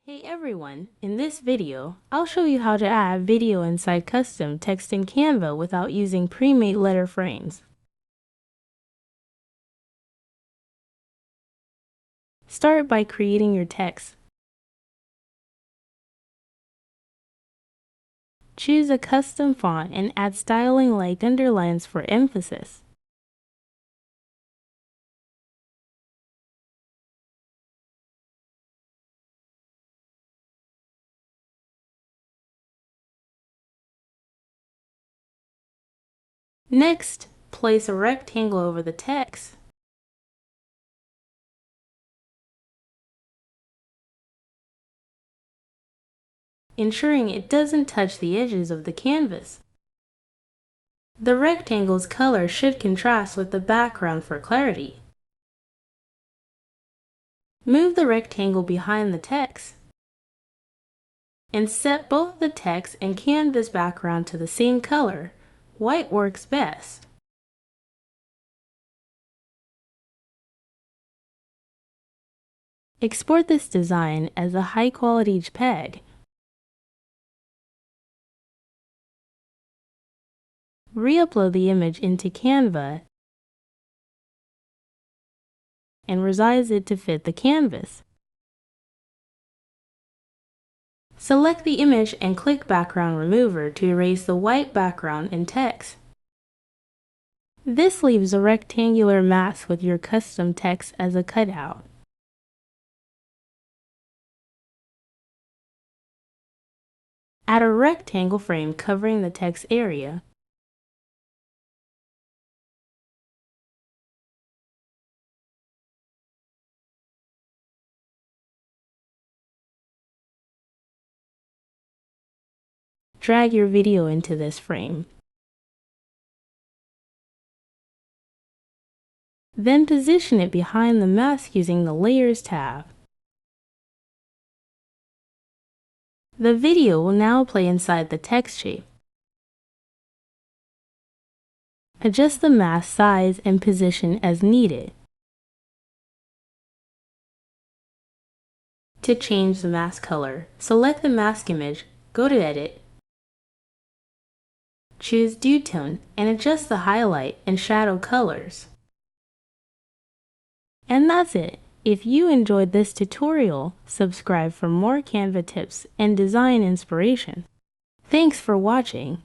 Hey everyone, in this video, I'll show you how to add video inside custom text in Canva without using pre-made letter frames. Start by creating your text. Choose a custom font and add styling like underlines for emphasis. Next, place a rectangle over the text. Ensuring it doesn't touch the edges of the canvas. The rectangle's color should contrast with the background for clarity. Move the rectangle behind the text and set both the text and canvas background to the same color. White works best. Export this design as a high-quality JPEG. Re-upload the image into Canva and resize it to fit the canvas. Select the image and click Background Remover to erase the white background and text. This leaves a rectangular mask with your custom text as a cutout. Add a rectangle frame covering the text area. Drag your video into this frame. Then position it behind the mask using the Layers tab. The video will now play inside the text shape. Adjust the mask size and position as needed. To change the mask color, select the mask image, go to Edit, choose Dew Tone, and adjust the highlight and shadow colors. And that's it! If you enjoyed this tutorial, subscribe for more Canva tips and design inspiration. Thanks for watching!